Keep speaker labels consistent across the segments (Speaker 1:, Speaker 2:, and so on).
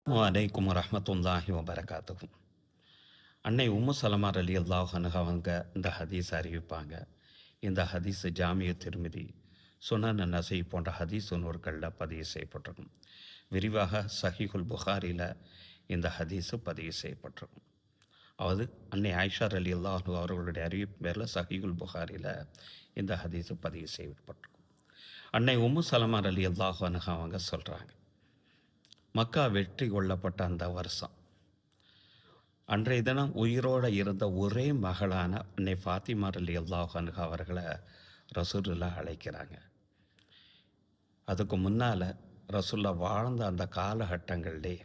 Speaker 1: வலைக்கும் வரஹ்மத்துல்லாஹி வபரகாத்துஹு. அன்னை உம்மு சலமா ரலியல்லாஹு அன்ஹா அவங்க இந்த ஹதீஸ் அறிவிப்பாங்க. இந்த ஹதீஸ் ஜாமிய திருமிதி, சுனன் நசை போன்ற ஹதீஸ் நூல்களில் பதிவு செய்யப்பட்டிருக்கும். விரிவாக சஹீஹுல் புகாரியில் இந்த ஹதீஸு பதிவு செய்யப்பட்டிருக்கும். அதாவது அன்னை ஆயிஷா ரலியல்லாஹு அவர்களுடைய அறிவிப்பு பேரில் சஹீஹுல் புகாரியில் இந்த ஹதீஸு பதிவு செய்யப்பட்டிருக்கும். அன்னை உம்மு சலமா ரலியல்லாஹு அன்ஹா அவங்க சொல்கிறாங்க, மக்கா வெற்றி கொள்ளப்பட்ட அந்த வருஷம் அன்றைய தினம் உயிரோடு இருந்த ஒரே மகளான அன்னை ஃபாத்திமா ரலியல்லாஹு அன்ஹா அவர்களை ரசூலுல்லாஹ் அழைக்கிறாங்க. அதுக்கு முன்னால் ரசூலுல்லாஹ் வாழ்ந்த அந்த காலகட்டங்களிலே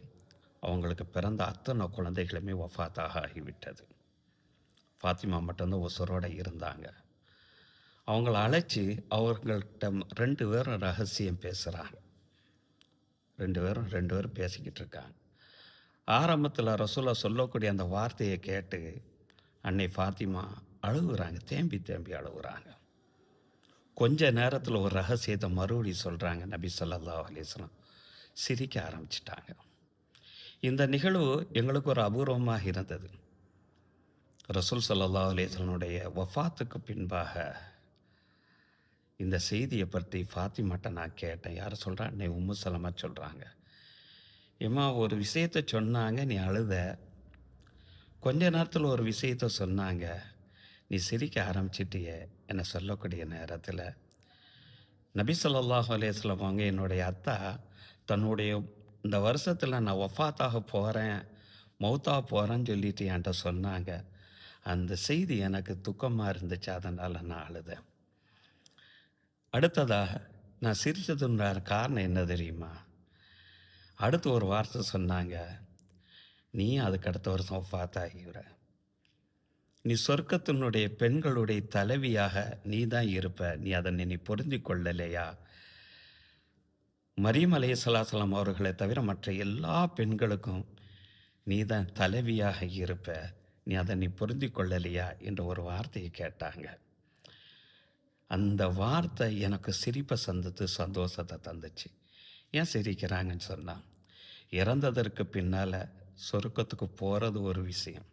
Speaker 1: அவங்களுக்கு பிறந்த அத்தனை குழந்தைகளுமே வஃபாத்தாக ஆகிவிட்டது. ஃபாத்திமா மட்டும்தான் உசுரோடு இருந்தாங்க. அவங்கள அழைச்சி அவங்கள்ட்ட 2 பேரும் ரகசியம் பேசுகிறாங்க. 2 பேரும் பேசிக்கிட்டு இருக்காங்க. ஆரம்பத்தில் ரசூலுல்லாஹ் சொல்லக்கூடிய அந்த வார்த்தையை கேட்டு அன்னை ஃபாத்திமா அழுகுறாங்க, தேம்பி தேம்பி அழுகுறாங்க. கொஞ்ச நேரத்தில் ஒரு ரகசியத்தை மறுபடி சொல்கிறாங்க. நபி ஸல்லல்லாஹு அலைஹி வஸல்லம் சிரிக்க ஆரம்பிச்சிட்டாங்க. இந்த நிகழ்வு எங்களுக்கு ஒரு அபூர்வமாக இருந்தது. ரசூல் ஸல்லல்லாஹு அலைஹி வஸல்லமுடைய வஃபாத்துக்கு பின்பாக இந்த செய்தியை பற்றி ஃபாத்திமாட்ட நான் கேட்டேன். யார் சொல்கிறா? அன்னை உம்மு சலமா சொல்கிறாங்க, ஏம்மா ஒரு விஷயத்தை சொன்னாங்க, நீ அழுத. கொஞ்ச நேரத்தில் ஒரு விஷயத்த சொன்னாங்க, நீ சிரிக்க ஆரம்பிச்சிட்டிய. என்னை சொல்லக்கூடிய நேரத்தில் நபி ஸல்லல்லாஹு அலைஹி வஸல்லம் அவங்க என்னுடைய அத்தா தன்னுடைய இந்த வருஷத்தில் நான் வஃபாத்தாக போகிறேன், மௌத்தாக போகிறேன்னு சொல்லிட்டு என்கிட்ட சொன்னாங்க. அந்த செய்தி எனக்கு துக்கமாக இருந்துச்சு, அதனால் நான் அழுதேன். அடுத்ததாக நான் சிரித்ததுன்ற காரணம் என்ன தெரியுமா? அடுத்து ஒரு வார்த்தை சொன்னாங்க, நீ அதுக்கு அடுத்த வருஷம் வஃபாத்தாகிற, நீ சொர்க்கத்தினுடைய பெண்களுடைய தலைவியாக நீ தான் இருப்ப, நீ அதை நீ பொருந்தி கொள்ளலையா? மரியம் அலைஹிஸ்ஸலாம் அவர்களை தவிர மற்ற எல்லா பெண்களுக்கும் நீ தான் தலைவியாக இருப்ப, நீ அதை நீ பொருந்தி கொள்ளலையா என்ற ஒரு வார்த்தையை கேட்டாங்க. அந்த வார்த்தை எனக்கு சிரிப்பை சந்தித்து சந்தோஷத்தை தந்துச்சு. ஏன் சிரிக்கிறாங்கன்னு சொன்னால், இறந்ததற்கு பின்னால் சொர்க்கத்துக்கு போகிறது ஒரு விஷயம்,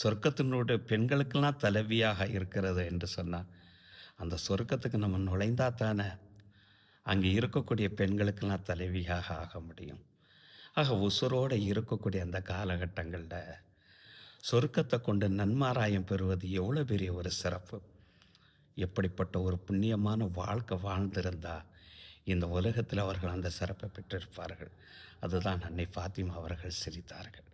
Speaker 1: சொர்க்கத்தினுடைய பெண்களுக்கெல்லாம் தலைவியாக இருக்கிறது என்று சொன்னால், அந்த சொர்க்கத்துக்கு நம்ம நுழைந்தா தானே அங்கே இருக்கக்கூடிய பெண்களுக்கெல்லாம் தலைவியாக ஆக முடியும். ஆக உசுரோடு இருக்கக்கூடிய அந்த காலகட்டங்களில் சொர்க்கத்தை கொண்டு நன்மாராயம் பெறுவது எவ்வளோ பெரிய ஒரு சிறப்பு. எப்படிப்பட்ட ஒரு புண்ணியமான வாழ்க்கை வாழ்ந்திருந்தால் இந்த உலகத்தில் அவர்கள் அந்த சிறப்பை பெற்றிருப்பார்கள். அதுதான் அன்னை ஃபாத்திமா அவர்கள் சிரித்தார்கள்.